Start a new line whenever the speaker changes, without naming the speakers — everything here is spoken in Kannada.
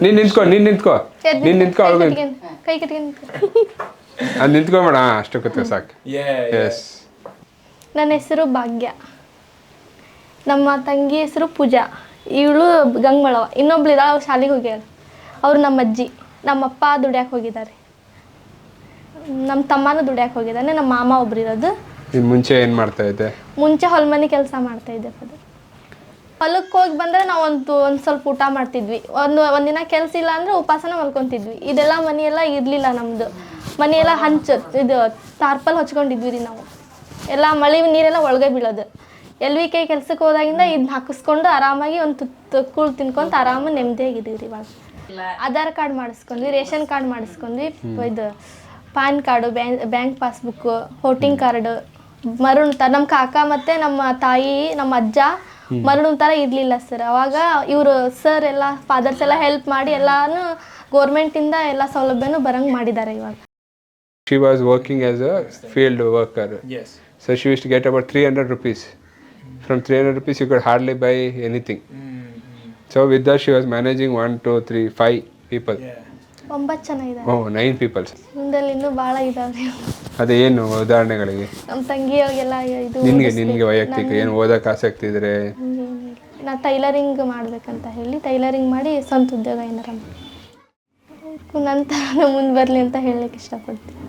ನಿಂತ್ಕೊ ನಿಂತ್ಕೊ ಅವ್ಳಿಗೆ
ಕೈ ಕಟ್ಕೊಂಡು
ಅದು ನಿಂತ್ಕೊಂಬೇಡ ಅಷ್ಟು ಕೂತ್ಕೊ ಸಾಕು. ಎಸ್.
ನನ್ನ ಹೆಸರು ಭಾಗ್ಯ, ನಮ್ಮ ತಂಗಿ ಹೆಸರು ಪೂಜಾ, ಇವಳು ಗಂಗಮಳವ, ಇನ್ನೊಬ್ಳು ಇದ್ದಾಳೆ ಅವ್ರು ಶಾಲೆಗೆ ಹೋಗ್ಯಾರ, ಅವ್ರು ನಮ್ಮ ಅಜ್ಜಿ. ನಮ್ಮಪ್ಪ ದುಡ್ಯಾಕೆ ಹೋಗಿದ್ದಾರೆ, ನಮ್ಮ ತಮ್ಮನೂ ದುಡ್ಯಾಕೆ ಹೋಗಿದ್ದಾನೆ, ನಮ್ಮ ಮಾಮ ಒಬ್ರು ಇರೋದು.
ಮುಂಚೆ ಏನು ಮಾಡ್ತಾ ಇದ್ದೆ?
ಮುಂಚೆ ಹೊಲ್ಮನೆ ಕೆಲಸ ಮಾಡ್ತಾ ಇದ್ದೆ. ಹೊಲಕ್ಕೆ ಹೋಗಿ ಬಂದರೆ ನಾವು ಒಂದು ಸ್ವಲ್ಪ ಊಟ ಮಾಡ್ತಿದ್ವಿ, ಒಂದಿನ ಕೆಲಸ ಇಲ್ಲ ಅಂದರೆ ಉಪವಾಸನ ಮಲ್ಕೊತಿದ್ವಿ. ಇದೆಲ್ಲ ಮನೆಯೆಲ್ಲ ಇರಲಿಲ್ಲ ನಮ್ಮದು, ಮನೆಯೆಲ್ಲ ಇದು ತಾರ್ಪಲ್ ಹೊಚ್ಕೊಂಡಿದ್ವಿ ರೀ ನಾವು. ಎಲ್ಲ ಮಳೆ ನೀರೆಲ್ಲ ಒಳಗೆ ಬೀಳೋದು. ಕೈ ಕೆಲ್ಸಕ್ಕೆ ಹೋದಾಗಿಂದ ಇದನ್ನ ಹಾಕಿಸ್ಕೊಂಡು ಆರಾಮಾಗಿ ಒಂದು ತುತ್ತು ಕೂಳು ತಿನ್ಕೊಂತ ಆರಾಮಾಗಿ ನೆಮ್ಮದಿಯಾಗಿದ್ದೀವಿ ರೀ. ಇವಾಗ ಆಧಾರ್ ಕಾರ್ಡ್ ಮಾಡಿಸ್ಕೊಂಡ್ವಿ, ರೇಷನ್ ಕಾರ್ಡ್ ಮಾಡಿಸ್ಕೊಂಡ್ವಿ, ಇದು PAN card, bank passbook, voting card, ಮರುಣ್ ಥರ ನಮ್ಮ ಕಾಕ ಮತ್ತು ನಮ್ಮ ತಾಯಿ ನಮ್ಮ ಅಜ್ಜ ಮರುಣ್ ಥರ ಇರಲಿಲ್ಲ ಸರ್. ಅವಾಗ ಇವರು ಸರ್ ಎಲ್ಲ ಫಾದರ್ಸ್ ಎಲ್ಲ ಹೆಲ್ಪ್ ಮಾಡಿ ಎಲ್ಲಾನು ಗೋರ್ಮೆಂಟಿಂದ ಎಲ್ಲ ಸೌಲಭ್ಯನೂ ಬರಂಗೆ ಮಾಡಿದ್ದಾರೆ ಇವಾಗ.
She was working as a field worker.
Yes.
So she used to get about 300 rupees. From 300 rupees you could hardly buy anything. So with that she was managing 1, 2, 3, 5 people.
Yeah.
9 ಜನ ಇದ್ದಾರೆ.
Oh, 9 people.
ಮುಂದಲ್ಲಿ ಇನ್ನೂ ಭಾಳ ಇದಾವೆ.
ಅದೇ ಏನು ಉದಾಹರಣೆಗಳಿಗೆ?
ನಮ್ಮ ತಂಗಿಯವ್ರಿಗೆಲ್ಲ ಇದು
ನಿನಗೆ ವೈಯಕ್ತಿಕ ಏನು ಓದಕ್ಕೆ ಆಸಕ್ತಿ ಇದ್ರೆ?
ನಾ ಟೈಲರಿಂಗ್ ಮಾಡ್ಬೇಕಂತ ಹೇಳಿ ಟೈಲರಿಂಗ್ ಮಾಡಿ ಸ್ವಂತ ಉದ್ಯೋಗ ಏನಾರ ನಂತರ ಮುಂದೆ ಬರಲಿ ಅಂತ ಹೇಳಲಿಕ್ಕೆ ಇಷ್ಟಪಡ್ತೀನಿ.